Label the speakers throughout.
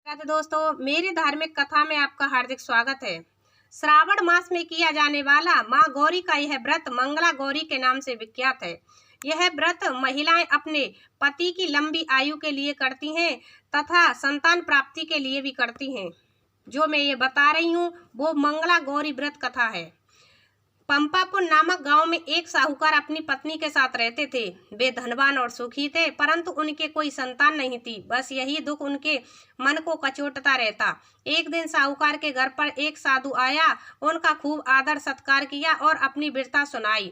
Speaker 1: तो दोस्तों, मेरी धार्मिक कथा में आपका हार्दिक स्वागत है। श्रावण मास में किया जाने वाला माँ गौरी का यह व्रत मंगला गौरी के नाम से विख्यात है। यह व्रत महिलाएं अपने पति की लंबी आयु के लिए करती हैं तथा संतान प्राप्ति के लिए भी करती हैं। जो मैं ये बता रही हूँ वो मंगला गौरी व्रत कथा है। पंपापुर नामक गांव में एक साहूकार अपनी पत्नी के साथ रहते थे। वे धनवान और सुखी थे, परंतु उनके कोई संतान नहीं थी। बस यही दुख उनके मन को कचोटता रहता। एक दिन साहूकार के घर पर एक साधु आया, उनका खूब आदर सत्कार किया और अपनी वीरता सुनाई।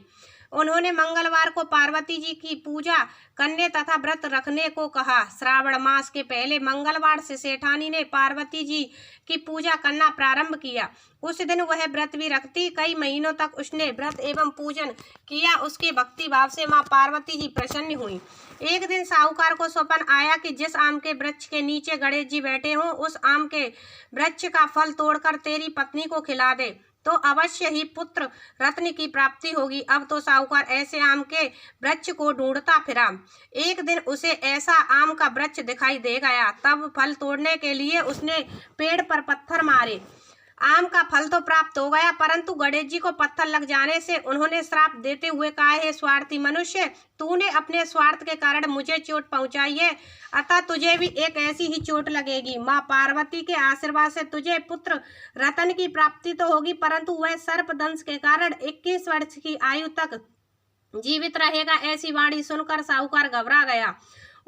Speaker 1: उन्होंने मंगलवार को पार्वती जी की पूजा करने तथा व्रत रखने को कहा। श्रावण मास के पहले मंगलवार से सेठानी ने पार्वती जी की पूजा करना प्रारंभ किया। उस दिन वह व्रत भी रखती। कई महीनों तक उसने व्रत एवं पूजन किया। उसके भक्ति भाव से मां पार्वती जी प्रसन्न हुई। एक दिन साहूकार को स्वप्न आया कि जिस आम के वृक्ष के नीचे गणेश जी बैठे हों, उस आम के वृक्ष का फल तोड़कर तेरी पत्नी को खिला दे तो अवश्य ही पुत्र रत्न की प्राप्ति होगी। अब तो साहूकार ऐसे आम के वृक्ष को ढूंढता फिरा। एक दिन उसे ऐसा आम का वृक्ष दिखाई दे गया। तब फल तोड़ने के लिए उसने पेड़ पर पत्थर मारे। आम का फल तो प्राप्त हो गया, परंतु गणेश जी को पत्थर लग जाने से उन्होंने श्राप देते हुए कहा, हे स्वार्थी मनुष्य, तूने अपने स्वार्थ के कारण मुझे चोट पहुंचाई है, अतः तुझे भी एक ऐसी ही चोट लगेगी। माँ पार्वती के आशीर्वाद से तुझे पुत्र रतन की प्राप्ति तो होगी, परंतु वह सर्पदंश के कारण 21 वर्ष की आयु तक जीवित रहेगा। ऐसी वाणी सुनकर साहूकार घबरा गया।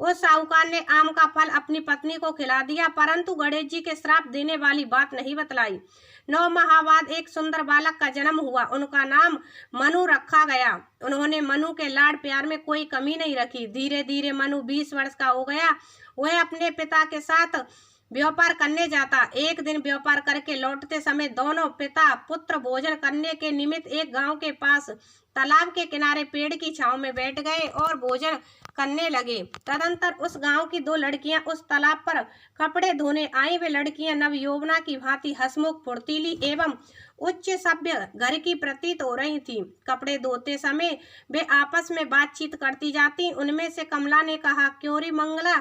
Speaker 1: उस साहूकार ने आम का फल अपनी पत्नी को खिला दिया, परंतु गणेश जी के श्राप देने वाली बात नहीं बतलाई। 9 माह बाद एक सुंदर बालक का जन्म हुआ। उनका नाम मनु रखा गया। उन्होंने मनु के लाड प्यार में कोई कमी नहीं रखी। धीरे धीरे मनु 20 वर्ष का हो गया। वह अपने पिता के साथ व्यापार करने जाता। एक दिन व्यापार करके लौटते समय दोनों पिता पुत्र भोजन करने के निमित्त एक गांव के पास तालाब के किनारे पेड़ की छांव में बैठ गए और भोजन करने लगे। तदंतर उस गांव की 2 लड़कियां उस तालाब पर कपड़े धोने आई। वे लड़कियां नवयौवना की भांति हंसमुख, फुर्तीली एवं उच्च सभ्य घर की प्रतीत हो रही थीं। कपड़े धोते समय वे आपस में बातचीत करती जाती। उनमें से कमला ने कहा, क्यों रे मंगला,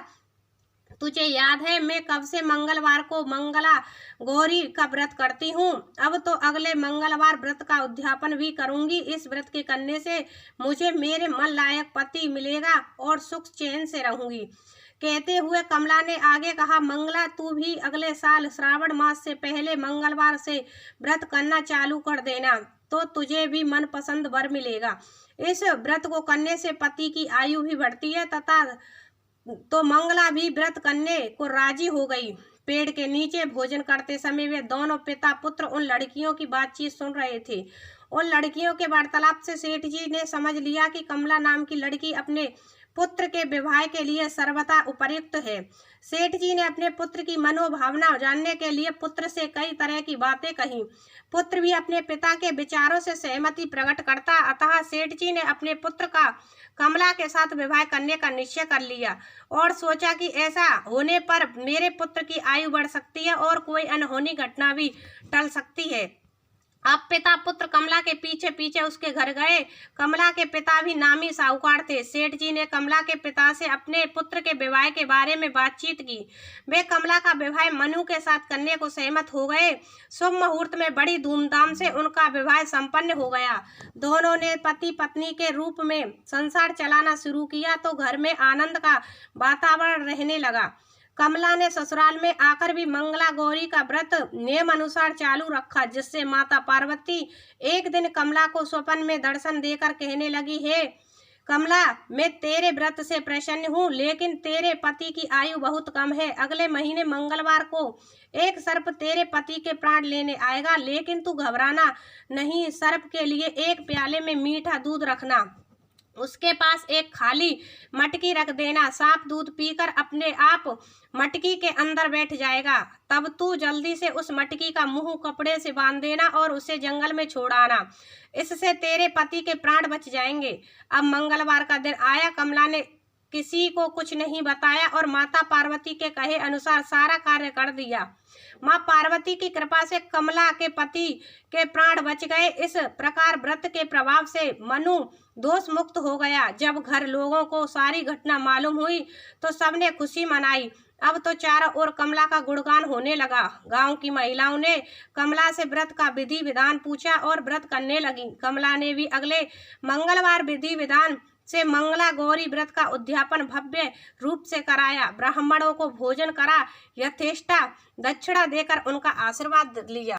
Speaker 1: तुझे याद है मैं कब से मंगलवार को मंगला गौरी का व्रत करती हूँ। अब तो अगले मंगलवार व्रत का उद्यापन भी करूंगी। इस व्रत के करने से मुझे मेरे मन लायक पति मिलेगा और सुख चैन से रहूंगी। कहते हुए कमला ने आगे कहा, मंगला, तू भी अगले साल श्रावण मास से पहले मंगलवार से व्रत करना चालू कर देना, तो तुझे भी मनपसंद वर मिलेगा। इस व्रत को करने से पति की आयु भी बढ़ती है तथा तो मंगला भी व्रत करने को राजी हो गई। पेड़ के नीचे भोजन करते समय वे दोनों पिता पुत्र उन लड़कियों की बातचीत सुन रहे थे। उन लड़कियों के वार्तालाप से सेठ जी ने समझ लिया कि कमला नाम की लड़की अपने पुत्र के विवाह के लिए सर्वथा उपयुक्त है। सेठ जी ने अपने पुत्र की मनोभावना जानने के लिए पुत्र से कई तरह की बातें कही। पुत्र भी अपने पिता के विचारों से सहमति प्रकट करता। अतः सेठ जी ने अपने पुत्र का कमला के साथ विवाह करने का निश्चय कर लिया और सोचा कि ऐसा होने पर मेरे पुत्र की आयु बढ़ सकती है और कोई अनहोनी घटना भी टल सकती है। अब पिता पुत्र कमला के पीछे पीछे उसके घर गए। कमला के पिता भी नामी साहूकार थे। सेठ जी ने कमला के पिता से अपने पुत्र के विवाह के बारे में बातचीत की। वे कमला का विवाह मनु के साथ करने को सहमत हो गए। शुभ मुहूर्त में बड़ी धूमधाम से उनका विवाह संपन्न हो गया। दोनों ने पति पत्नी के रूप में संसार चलाना शुरू किया तो घर में आनंद का वातावरण रहने लगा। कमला ने ससुराल में आकर भी मंगला गौरी का व्रत नियम अनुसार चालू रखा, जिससे माता पार्वती एक दिन कमला को स्वप्न में दर्शन देकर कहने लगी, हे कमला, मैं तेरे व्रत से प्रसन्न हूँ, लेकिन तेरे पति की आयु बहुत कम है। अगले महीने मंगलवार को एक सर्प तेरे पति के प्राण लेने आएगा, लेकिन तू घबराना नहीं। सर्प के लिए एक प्याले में मीठा दूध रखना, उसके पास एक खाली मटकी रख देना। सांप दूध पीकर अपने आप मटकी के अंदर बैठ जाएगा। तब तू जल्दी से उस मटकी का मुंह कपड़े से बांध देना और उसे जंगल में छोड़ आना। इससे तेरे पति के प्राण बच जाएंगे। अब मंगलवार का दिन आया। कमला ने किसी को कुछ नहीं बताया और माता पार्वती के कहे अनुसार सारा कार्य कर दिया। माँ पार्वती की कृपा से कमला के पति के प्राण बच गए। इस प्रकार व्रत के प्रभाव से मनु दोष मुक्त हो गया। जब घर लोगों को सारी घटना मालूम हुई तो सबने खुशी मनाई। अब तो चारों ओर कमला का गुणगान होने लगा। गांव की महिलाओं ने कमला से व्रत का विधि विधान पूछा और व्रत करने लगी। कमला ने भी अगले मंगलवार विधि विधान से मंगला गौरी व्रत का उद्यापन भव्य रूप से कराया। ब्राह्मणों को भोजन करा, यथेष्टा दक्षिणा देकर उनका आशीर्वाद लिया।